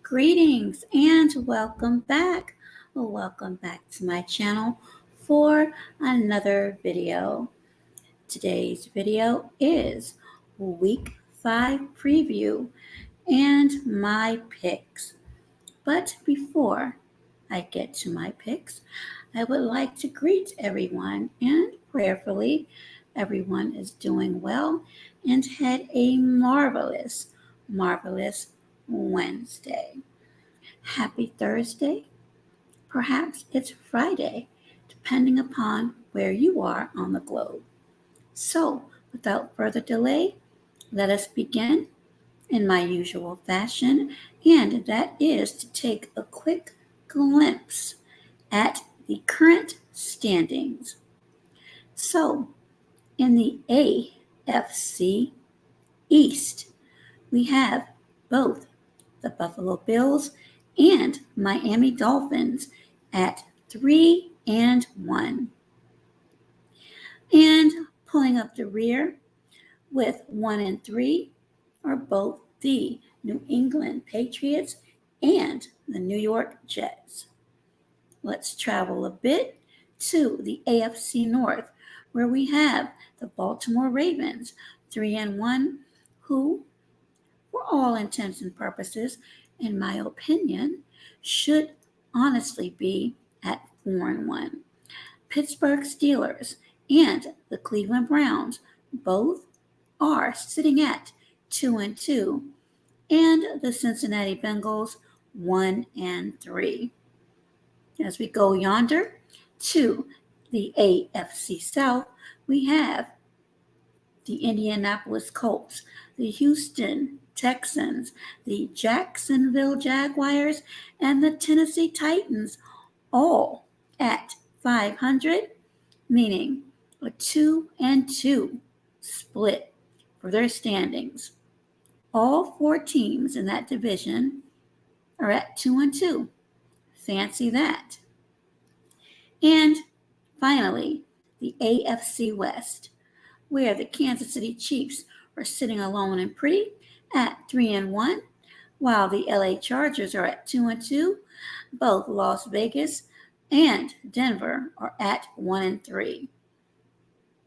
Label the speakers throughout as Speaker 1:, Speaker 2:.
Speaker 1: Greetings and welcome back. Welcome back to my channel for another video. Today's video is week 5 preview and my picks. But before I get to my picks, I would like to greet everyone and prayerfully everyone is doing well and had a marvelous Wednesday. Happy Thursday. Perhaps it's Friday, depending upon where you are on the globe. So, without further delay, let us begin in my usual fashion, and that is to take a quick glimpse at the current standings. So, in the AFC East, we have both the Buffalo Bills and Miami Dolphins at 3-1. And pulling up the rear with 1-3 are both the New England Patriots and the New York Jets. Let's travel a bit to the AFC North, where we have the Baltimore Ravens 3-1, who, for all intents and purposes, in my opinion, should honestly be at 4-1. Pittsburgh Steelers and the Cleveland Browns both are sitting at 2-2, and the Cincinnati Bengals 1-3. As we go yonder to the AFC South, we have the Indianapolis Colts, the Houston Texans, the Jacksonville Jaguars, and the Tennessee Titans, all at 500, meaning a 2-2 split for their standings. All 4 teams in that division are at 2-2. Fancy that. And finally, the AFC West, where the Kansas City Chiefs are sitting alone and pretty at 3-1, while the LA Chargers are at 2-2. Both Las Vegas and Denver are at 1-3.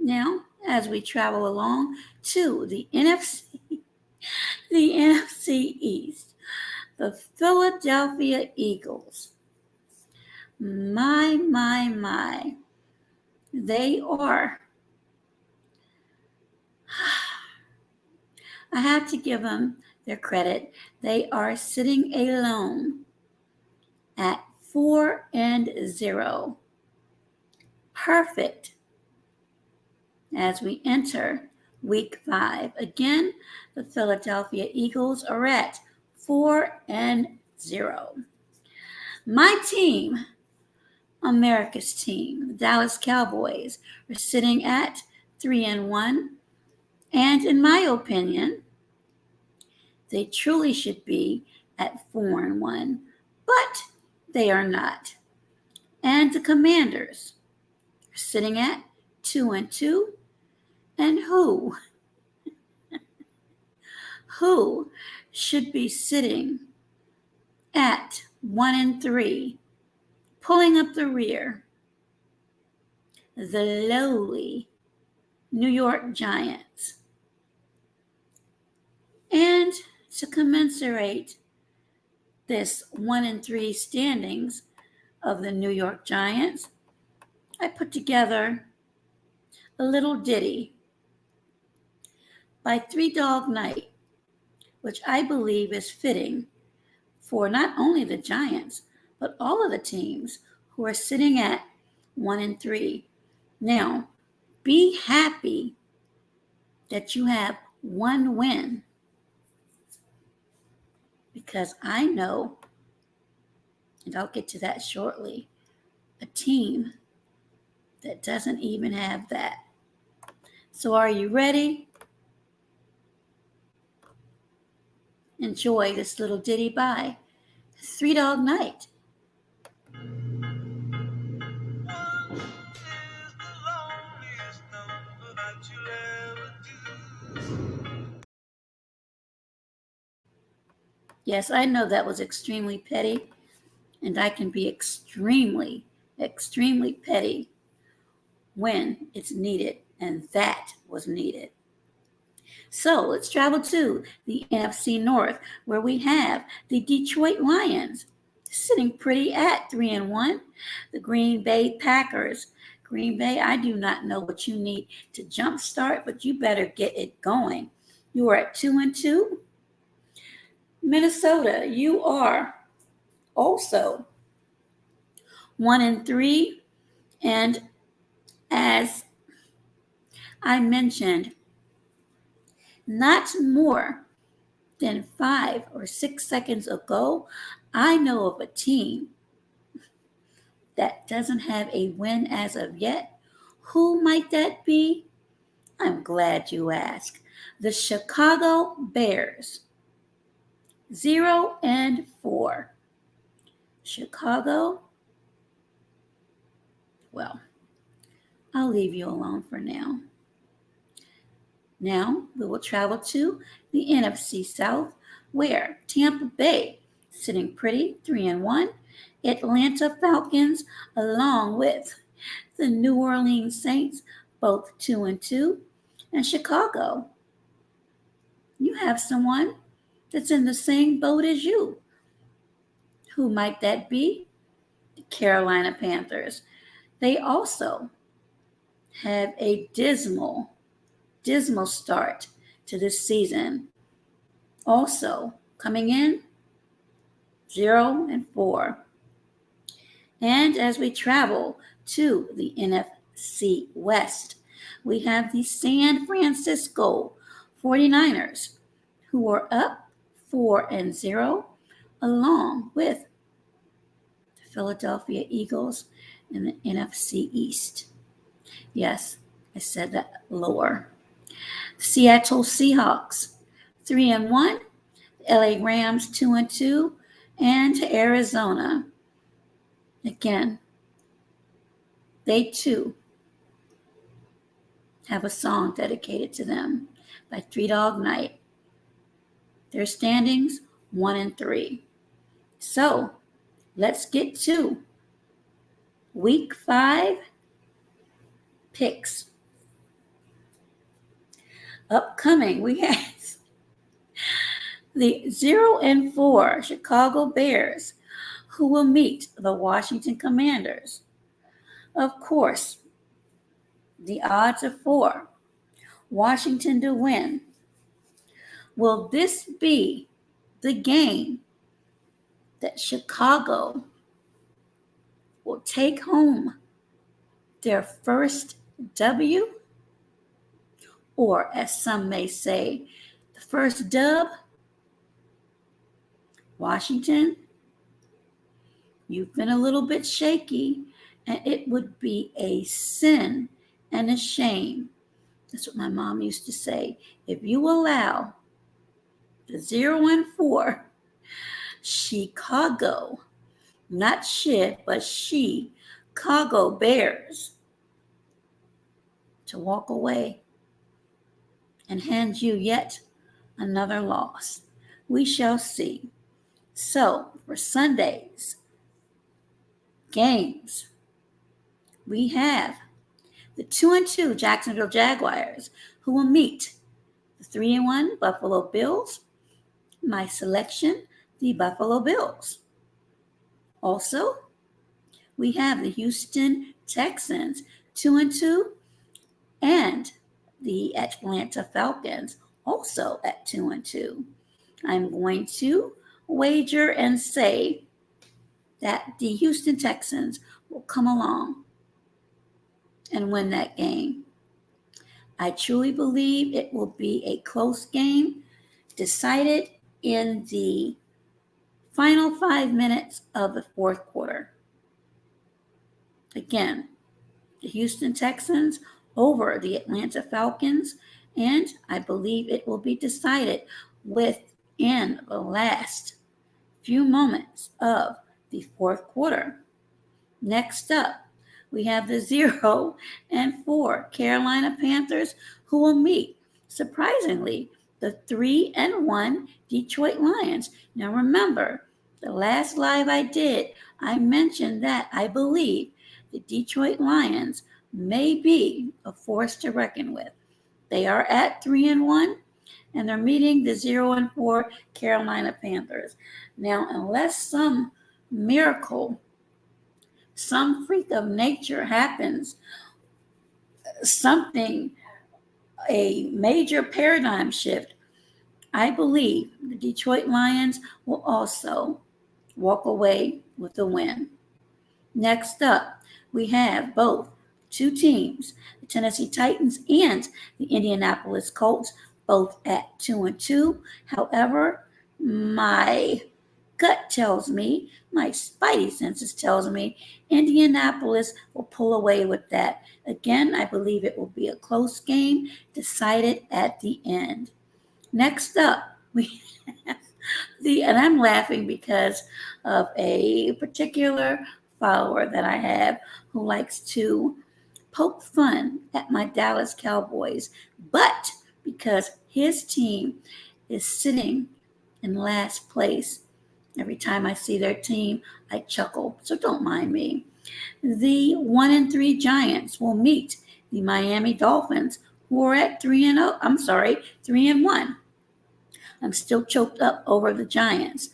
Speaker 1: Now, as we travel along to the NFC East, the Philadelphia Eagles. My. They are. I have to give them their credit. They are sitting alone at 4-0. Perfect as we enter week 5. Again, the Philadelphia Eagles are at 4-0. My team, America's team, the Dallas Cowboys, are sitting at 3-1. And in my opinion, they truly should be at 4-1, but they are not. And the Commanders are sitting at 2-2. And who should be sitting at 1-3, pulling up the rear? The lowly New York Giants. And to commensurate this 1-3 standings of the New York Giants, I put together a little ditty by Three Dog Night, which I believe is fitting for not only the Giants, but all of the teams who are sitting at 1-3. Now, be happy that you have one win, because I know, and I'll get to that shortly, a team that doesn't even have that. So are you ready? Enjoy this little ditty by Three Dog Night. Yes, I know that was extremely petty, and I can be extremely, extremely petty when it's needed, and that was needed. So let's travel to the NFC North, where we have the Detroit Lions sitting pretty at 3-1. The Green Bay Packers. Green Bay, I do not know what you need to jumpstart, but you better get it going. You are at 2-2. Minnesota, you are also 1-3. And as I mentioned, not more than 5 or 6 seconds ago, I know of a team that doesn't have a win as of yet. Who might that be? I'm glad you asked. The Chicago Bears, 0-4. Chicago, well, I'll leave you alone for now. Now we will travel to the NFC South, where Tampa Bay, sitting pretty, 3-1. Atlanta Falcons, along with the New Orleans Saints, both 2-2. And Chicago, you have someone that's in the same boat as you. Who might that be? The Carolina Panthers. They also have a dismal start to this season. Also coming in 0-4. And as we travel to the NFC West, we have the San Francisco 49ers, who are up 4-0, along with the Philadelphia Eagles in the NFC East. Yes, I said that lower. Seattle Seahawks, 3-1. LA Rams, 2-2. And Arizona, again, they too have a song dedicated to them by Three Dog Night. Their standings, 1-3. So let's get to Week 5 picks. Upcoming, we have the 0-4 Chicago Bears, who will meet the Washington Commanders. Of course, the odds are for Washington to win. Will this be the game that Chicago will take home their first W? Or, as some may say, the first dub? Washington, you've been a little bit shaky, and it would be a sin and a shame. That's what my mom used to say. If you allow the 0-4 Chicago, not but Chicago Bears to walk away and hand you yet another loss. We shall see. So, for Sunday's games, we have the 2-2 Jacksonville Jaguars, who will meet the 3-1 Buffalo Bills. My selection, the Buffalo Bills. Also, we have the Houston Texans, 2-2, and the Atlanta Falcons, also at 2-2. I'm going to wager and say that the Houston Texans will come along and win that game. I truly believe it will be a close game, decided in the final 5 minutes of the fourth quarter. Again, the Houston Texans over the Atlanta Falcons, and I believe it will be decided within the last few moments of the fourth quarter. Next up, we have the 0-4 Carolina Panthers, who will meet, surprisingly, the 3-1 Detroit Lions. Now remember, the last live I did, I mentioned that I believe the Detroit Lions may be a force to reckon with. They are at 3-1, and they're meeting the 0-4 Carolina Panthers. Now, unless some miracle, some freak of nature happens, something, a major paradigm shift, I believe the Detroit Lions will also walk away with a win. Next up, we have both two teams, the Tennessee Titans and the Indianapolis Colts, both at 2-2. However, my gut tells me, my spidey senses tells me, Indianapolis will pull away with that. Again, I believe it will be a close game decided at the end. Next up, we have and I'm laughing because of a particular follower that I have who likes to poke fun at my Dallas Cowboys, but because his team is sitting in last place, every time I see their team, I chuckle. So don't mind me. The 1-3 Giants will meet the Miami Dolphins, who are at 3-1. I'm still choked up over the Giants.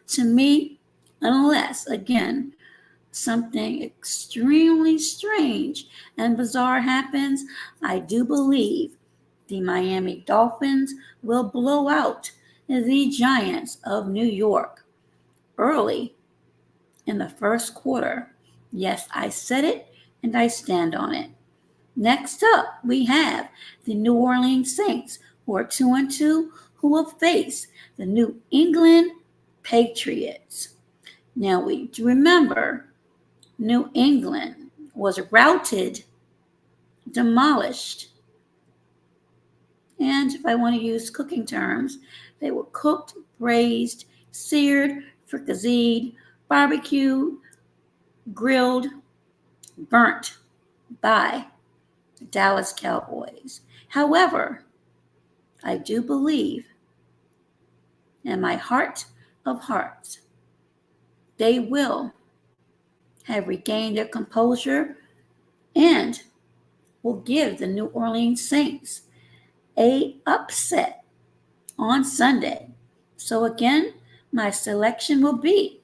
Speaker 1: To me, unless, again, something extremely strange and bizarre happens, I do believe the Miami Dolphins will blow out the Giants of New York early in the first quarter. Yes, I said it and I stand on it. Next up, we have the New Orleans Saints, who are 2-2, who will face the New England Patriots. Now, we remember New England was routed, demolished, and if I want to use cooking terms, they were cooked, braised, seared, fricasseed, barbecued, grilled, burnt by the Dallas Cowboys. However, I do believe in my heart of hearts, they will have regained their composure and will give the New Orleans Saints a upset on Sunday. So again, my selection will be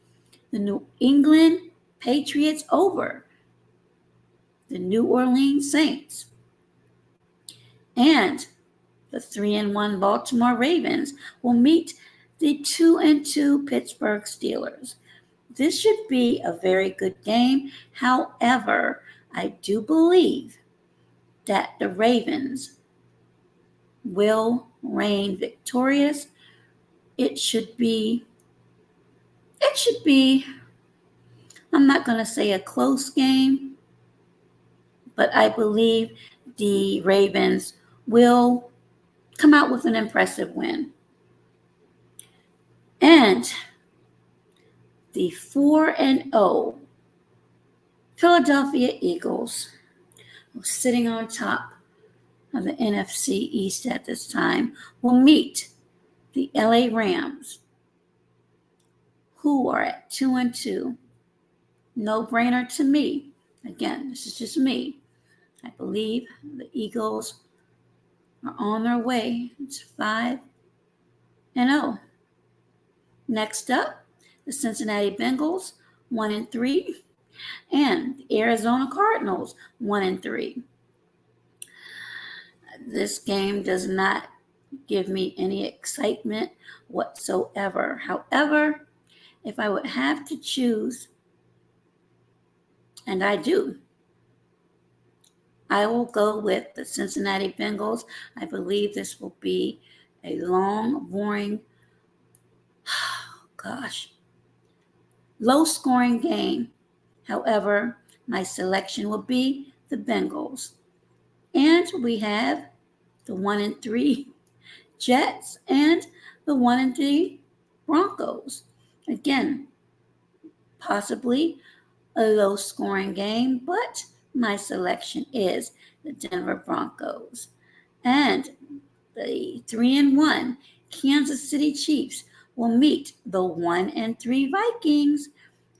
Speaker 1: the New England Patriots over the New Orleans Saints. And the 3-1 Baltimore Ravens will meet the 2-2 Pittsburgh Steelers. This should be a very good game. However, I do believe that the Ravens will reign victorious. It should be, I'm not going to say a close game, but I believe the Ravens will come out with an impressive win. And the 4-0 Philadelphia Eagles, sitting on top of the NFC East at this time, will meet the LA Rams, who are at 2-2. No brainer to me. Again, this is just me. I believe the Eagles are on their way to 5-0. Next up, the Cincinnati Bengals, 1-3, and the Arizona Cardinals, 1-3. This game does not give me any excitement whatsoever. However, if I would have to choose, and I do, I will go with the Cincinnati Bengals. I believe this will be a long, boring, low-scoring game. However, my selection will be the Bengals. And we have the 1-3 Jets and the 1-3 Broncos. Again, possibly a low-scoring game, but my selection is the Denver Broncos. And the 3-1 Kansas City Chiefs will meet the 1-3 Vikings.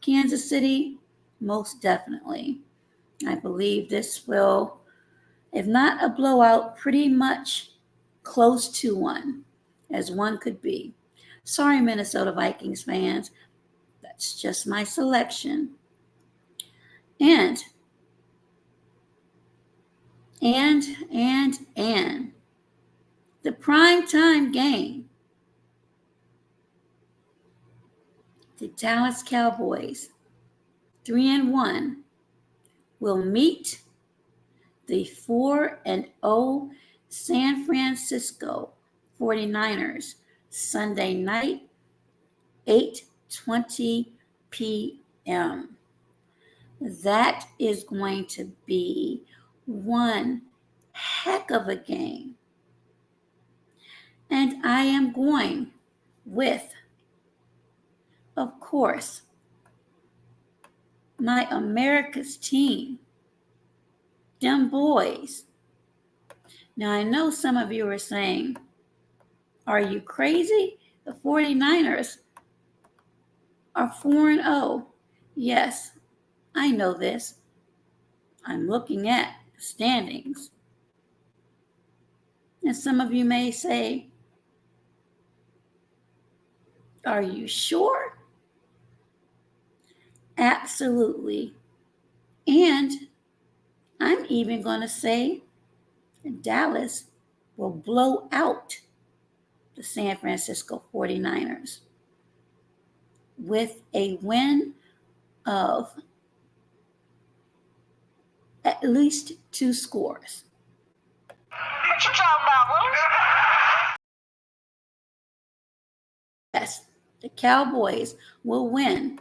Speaker 1: Kansas City, most definitely. I believe this will, if not a blowout, pretty much close to one, as one could be. Sorry, Minnesota Vikings fans. That's just my selection. And the primetime game, the Dallas Cowboys, 3-1, will meet the 4-0 San Francisco 49ers Sunday night, 8:20 p.m. That is going to be one heck of a game. And I am going with, of course, my America's team, them boys. Now, I know some of you are saying, are you crazy? The 49ers are 4-0. Yes, I know this. I'm looking at the standings. And some of you may say, are you sure? Absolutely. And I'm even going to say Dallas will blow out the San Francisco 49ers with a win of at least 2 scores.
Speaker 2: What you talking about, Willis?
Speaker 1: Yes, the Cowboys will win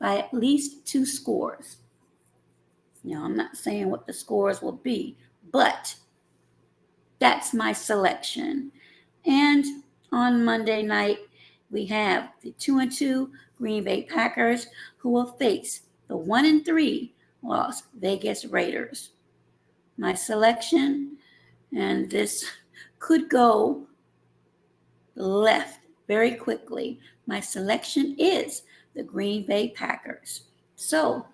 Speaker 1: by at least 2 scores. Now, I'm not saying what the scores will be, but that's my selection. And on Monday night, we have the 2-2 Green Bay Packers who will face the 1-3 Las Vegas Raiders. My selection, and this could go left very quickly. My selection is the Green Bay Packers. So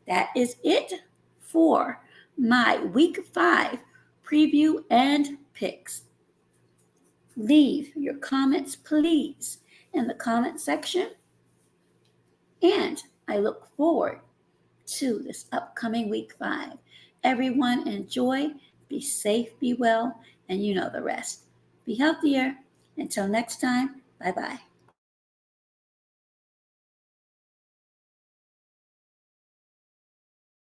Speaker 1: that is it for my Week 5 preview and picks. Leave your comments, please, in the comment section. And I look forward to this upcoming Week 5. Everyone enjoy, be safe, be well, and you know the rest. Be healthier. Until next time, bye-bye.